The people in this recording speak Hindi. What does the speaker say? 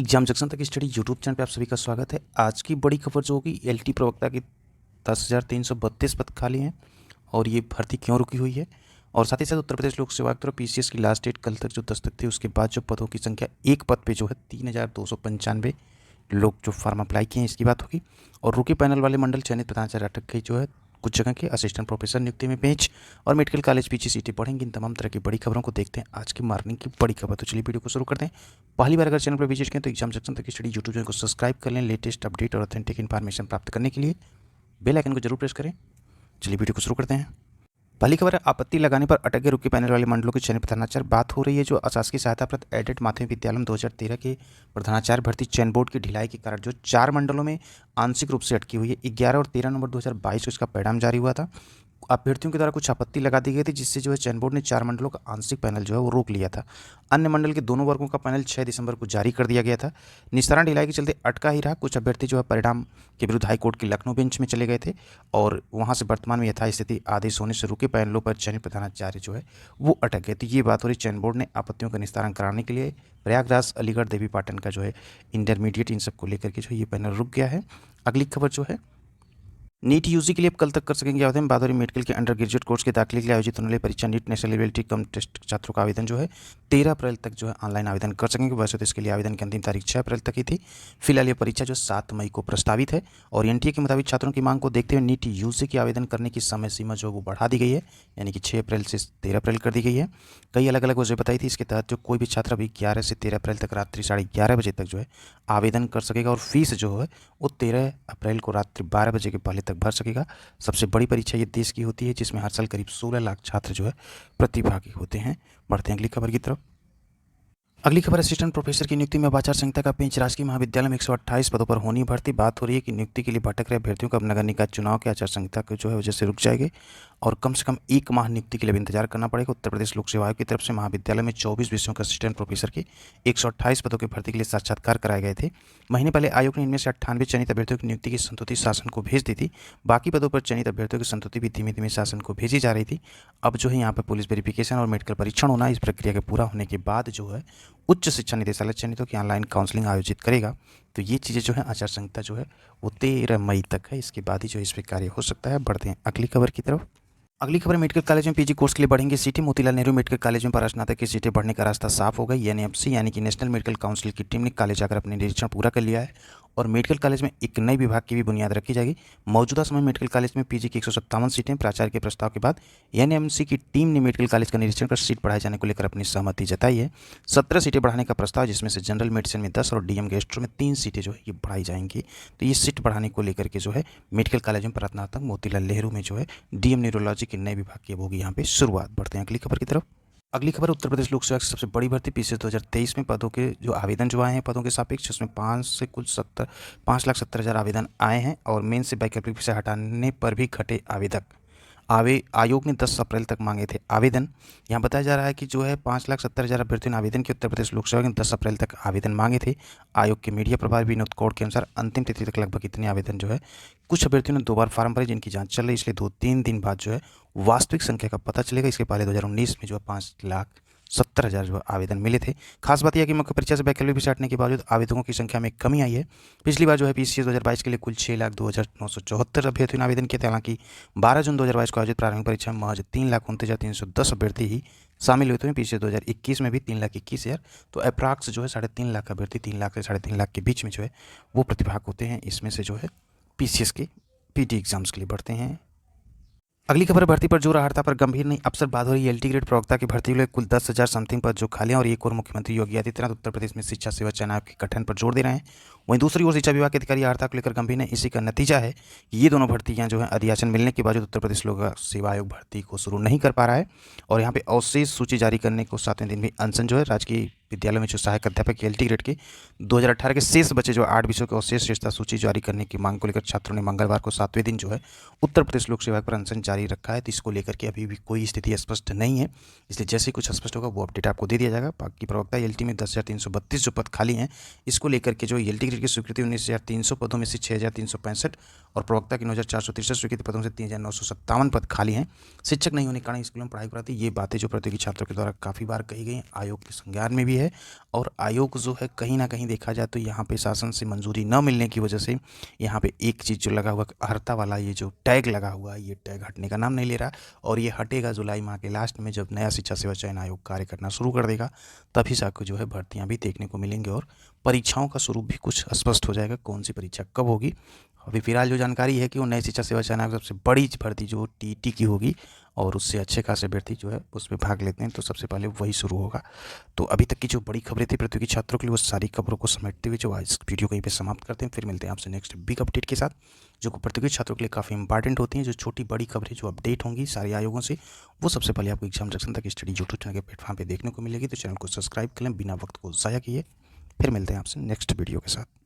एग्जाम जंक्शन तक स्टडी यूट्यूब चैनल पे आप सभी का स्वागत है। आज की बड़ी खबर जो होगी एलटी प्रवक्ता की 10,332 पद खाली हैं और ये भर्ती क्यों रुकी हुई है। और साथ ही साथ उत्तर प्रदेश लोक सेवा आयोग द्वारा पीसीएस की लास्ट डेट कल तक जो दस्तक थी उसके बाद जो पदों की संख्या एक पद पे जो है 3,295 लोग जो फॉर्म अप्लाई किए हैं इसकी बात होगी। और रुके पैनल वाले मंडल चयनित प्रधानाचार्य अटक गई जो है कुछ जगह के असिस्टेंट प्रोफेसर नियुक्ति में पेंच और मेडिकल कॉलेज पीजी सीटें बढ़ेंगी। इन तमाम तरह की बड़ी खबरों को देखते हैं आज की मॉर्निंग की बड़ी खबर। तो चलिए वीडियो को शुरू करते हैं। पहली बार अगर चैनल पर विजिट करें तो एग्जाम सेक्शन तक स्टडी यूट्यूब चैनल को सब्सक्राइब कर लें लेटेस्ट अपडेट और ऑथेंटिक इन्फॉर्मेशन प्राप्त करने के लिए बेल आइकन को जरूर प्रेस करें। चलिए वीडियो को शुरू करते हैं। पहली खबर है, आपत्ति लगाने पर अटके रुके पैनल वाले मंडलों के चयनित प्रधानाचार्य। बात हो रही है जो अशासकीय सहायता प्राप्त एडेड माध्यमिक विद्यालय 2013 के प्रधानाचार्य भर्ती चयन बोर्ड की ढिलाई के कारण जो 4 मंडलों में आंशिक रूप से अटकी हुई है। 11 और 13 नवंबर 2022 को इसका परिणाम जारी हुआ था। अभ्यर्थियों के द्वारा कुछ आपत्ति लगा दी गई थी जिससे जो है चयन बोर्ड ने 4 मंडलों का आंशिक पैनल जो है वो रोक लिया था। अन्य मंडल के दोनों वर्गों का पैनल 6 दिसंबर को जारी कर दिया गया था। निस्तारण ढिलाई के चलते अटका ही रहा। कुछ अभ्यर्थी जो है परिणाम के विरुद्ध हाईकोर्ट की लखनऊ बेंच में चले गए थे और वहां से वर्तमान में यथास्थिति आदेश होने से रुके पैनलों पर चयनित प्रधानाचार्य जो है वो अटक गए। तो ये बात हो रही, चयन बोर्ड ने आपत्तियों का निस्तारण कराने के लिए प्रयागराज, अलीगढ़, देवी पाटन का जो है इंटरमीडिएट इन सब को लेकर के जो ये पैनल रुक गया है। अगली खबर जो है, नीट यूजी के लिए अब कल तक कर सकेंगे आवेदन। बादौरी मेडिकल के अंडर ग्रेजुएट कोर्स के दाखिले के लिए आयोजित होने वाली परीक्षा NEET national eligibility cum test छात्रों का आवेदन जो है 13 अप्रैल तक जो है ऑनलाइन आवेदन कर सकेंगे। वैसे तो इसके लिए आवेदन की अंतिम तारीख 6 अप्रैल तक ही थी। फिलहाल ये परीक्षा जो 7 मई को प्रस्तावित है और एनटीए के मुताबिक छात्रों की मांग को देखते हुए नीट यूजी के आवेदन करने की समय सीमा जो है वो बढ़ा दी गई है, यानी कि 6 अप्रैल से 13 अप्रैल कर दी गई है। कई अलग अलग वजह बताई थी। इसके तहत जो कोई भी छात्र अभी 11 से 13 अप्रैल तक रात्रि 11:30 बजे तक जो है आवेदन कर सकेगा और फीस जो है वो 13 अप्रैल को रात्रि 12 बजे के पहले तक भर सकेगा। सबसे बड़ी परीक्षा ये देश की होती है जिसमें हर साल करीब 16 लाख छात्र जो है प्रतिभागी होते हैं। बढ़ते हैं अगली खबर की तरफ। अगली खबर, असिस्टेंट प्रोफेसर की नियुक्ति में अब आचार संहिता का पेंच। राजकीय महाविद्यालय में 128 पदों पर होनी भर्ती। बात हो रही है कि नियुक्ति के लिए भटक रहे अभ्यर्थियों को अब नगर निकाय चुनाव के आचार संहिता को जो है वजह से रुक जाएंगे और कम से कम 1 माह नियुक्ति के लिए इंतजार करना पड़ेगा। उत्तर प्रदेश लोक सेवा आयोग की तरफ से महाविद्यालय में 24 विषयों के असिस्टेंट प्रोफेसर के 128 पदों की भर्ती के लिए साक्षात्कार कराए गए थे। महीने पहले आयोग ने इनमें से 98 चयनित अभ्यर्थियों की नियुक्ति की संतुति शासन को भेज दी थी। बाकी पदों पर चयनित अभ्यर्थियों की संतुति भी धीमे धीमे शासन को भेजी जा रही थी। अब जो है यहाँ पर पुलिस वेरिफिकेशन और मेडिकल परीक्षण होना, इस प्रक्रिया के पूरा होने के बाद जो है उच्च शिक्षा निदेशालय चयनितों की ऑनलाइन काउंसलिंग आयोजित करेगा। तो ये चीज़ें जो है आचार संहिता जो है वो 13 मई तक है। इसके बाद ही जो इस पर कार्य हो सकता है। बढ़ते हैं अगली खबर की तरफ। अगली खबर, मेडिकल कॉलेज में पीजी कोर्स के लिए बढ़ेंगी सीटें। मोतीलाल नेहरू मेडिकल कॉलेज में परास्नातक की सीटें बढ़ने का रास्ता साफ हो गई। एनएमसी यानी कि नेशनल मेडिकल काउंसिल की टीम ने कॉलेज आकर अपने निरीक्षण पूरा कर लिया है और मेडिकल कॉलेज में एक नए विभाग की भी बुनियाद रखी जाएगी। मौजूदा समय मेडिकल कॉलेज में पीजी की 157 सीटें। प्राचार्य के प्रस्ताव के बाद एनएमसी की टीम ने मेडिकल कॉलेज का निरीक्षण कर सीट बढ़ाए जाने को लेकर अपनी सहमति जताई है। 17 सीटें बढ़ाने का प्रस्ताव, जिसमें से जनरल मेडिसिन में 10 और डीएम गैस्ट्रो में 3 सीटें जो है ये बढ़ाई जाएंगी। तो ये सीट बढ़ाने को लेकर के जो है मेडिकल कॉलेज में परास्नातक मोतीलाल नेहरू में जो है डीएम न्यूरोलॉजी के नए विभाग की होगी यहाँ पे शुरुआत। बढ़ते हैं अगली खबर की तरफ। अगली खबर, उत्तर प्रदेश लोक सेवा की सबसे बड़ी भर्ती पीसीएस 2023 में पदों के जो आवेदन जो आए हैं पदों के सापेक्ष, उसमें 5,70,000 आवेदन आए हैं और मेन से वैकल्पिक विषय हटाने पर भी घटे आवेदक। आयोग ने 10 अप्रैल तक मांगे थे आवेदन। यहाँ बताया जा रहा है कि जो है 5,70,000 अभ्यर्थियों ने आवेदन किया। उत्तर प्रदेश लोक सेवा ने 10 अप्रैल तक आवेदन मांगे थे। आयोग के मीडिया प्रभारी विनोद कौड़ के अनुसार अंतिम तिथि तक लगभग इतने आवेदन जो है, कुछ अभ्यर्थियों ने 2 बार फार्म भरे जिनकी जांच चल रही है, इसलिए 2-3 दिन बाद जो है वास्तविक संख्या का पता चलेगा। इसके पहले 2019 में जो है 5,70,000 जो आवेदन मिले थे। खास बात यह कि मुख्य परीक्षा से वैकल्पिक विषय हटने के बावजूद आवेदकों की संख्या में कमी आई है। पिछली बार जो है पीसीएस 2022 के लिए कुल 6,02,974 अभ्यर्थियों ने आवेदन किए थे। हालांकि 12 जून 2022 को आयोजित प्रारंभिक परीक्षा में महज 3,29,310 अभ्यर्थी ही शामिल हुए थे। पीसीएस 2021 में भी 3,21,000। तो अप्रॉक्स जो है 3.5 लाख अभ्यर्थी 3 लाख से 3.5 लाख के बीच में जो है वो प्रतिभाग होते हैं इसमें से जो है पीसीएस के पीटी एग्जाम्स के लिए। बढ़ते हैं अगली खबर, भर्ती पर जोर हड़ताल पर गंभीर नहीं अफसर। बात हो रही है एलटी ग्रेड प्रवक्ता की भर्ती के लिए कुल 10,000 समथिंग पद जो खाली हैं और एक और मुख्यमंत्री योगी आदित्यनाथ उत्तर प्रदेश में शिक्षा सेवा चयन आयोग के गठन पर जोर दे रहे हैं। वहीं दूसरी ओर शिक्षा विभाग के अधिकारी हड़ताल को लेकर गंभीर नहीं। इसी का नतीजा है कि ये दोनों भर्तियां जो है अधियाचन मिलने के बावजूद उत्तर प्रदेश लोक सेवा आयोग भर्ती को शुरू नहीं कर पा रहा है और यहाँ पे अवशेष सूची जारी करने को 7वें दिन भी अनशन जो है राजकीय विद्यालय में जो सहायक अध्यापक एलटी ग्रेड के 2018 के शेष बचे जो 8 विषयों के अवशेष शेषता सूची जारी करने की मांग को लेकर छात्रों ने मंगलवार को 7वें दिन जो है उत्तर प्रदेश लोक सेवा पर अनशन जारी रखा है। तो इसको लेकर के अभी भी कोई स्थिति स्पष्ट नहीं है, इसलिए जैसे ही कुछ स्पष्ट होगा वो अपडेट आपको दे दिया जाएगा। बाकी प्रवक्ता एलटी में 10,332 जो पद खाली हैं इसको लेकर के जो एलटी ग्रेड की स्वीकृति 19,300 पदों में से 6,365 और प्रवक्ता की 9,463 स्वीकृति पदों से 3,957 पद खाली हैं। शिक्षक नहीं होने के कारण स्कूलों में पढ़ाई कराती, ये बातें जो प्रतियोगी छात्रों के द्वारा काफ़ी बार कही गई आयोग के संज्ञान में भी है है। और आयोग जो है कहीं ना कहीं देखा जाए तो यहाँ पे शासन से मंजूरी न मिलने की वजह से यहाँ पे एक चीज़ जो लगा हुआ अर्हता वाला ये जो टैग लगा हुआ है, ये टैग हटने का नाम नहीं ले रहा और ये हटेगा जुलाई माह के लास्ट में, जब नया शिक्षा सेवा चयन आयोग कार्य करना शुरू कर देगा। तभी से आपको जो है भर्तियाँ भी देखने को मिलेंगी और परीक्षाओं का स्वरूप भी कुछ स्पष्ट हो जाएगा, कौन सी परीक्षा कब होगी। अभी फिलहाल जो जानकारी है कि वो नई शिक्षा सेवा चयन आयोग सबसे बड़ी भर्ती जो टीईटी की होगी और उससे अच्छे खासे अभ्यर्थी जो है उसमें भाग लेते हैं, तो सबसे पहले वही शुरू होगा। तो अभी तक की जो बड़ी खबरें थी प्रतियोगी छात्रों के लिए, वो सारी खबरों को समेटते हुए जो आज इस वीडियो को यहीं पे समाप्त करते हैं। फिर मिलते हैं आपसे नेक्स्ट बिग अपडेट के साथ, जो प्रतियोगी छात्रों के लिए काफ़ी इंपॉर्टेंट होती हैं। जो छोटी बड़ी खबरें जो अपडेट होंगी सारे आयोगों से, वो सबसे पहले आपको एग्जाम सेक्शन तक स्टडी यूट्यूब चैनल के प्लेटफॉर्म पर देखने को मिलेगी। तो चैनल को सब्सक्राइब करें बिना वक्त को ज़ाया किए। फिर मिलते हैं आपसे नेक्स्ट वीडियो के साथ।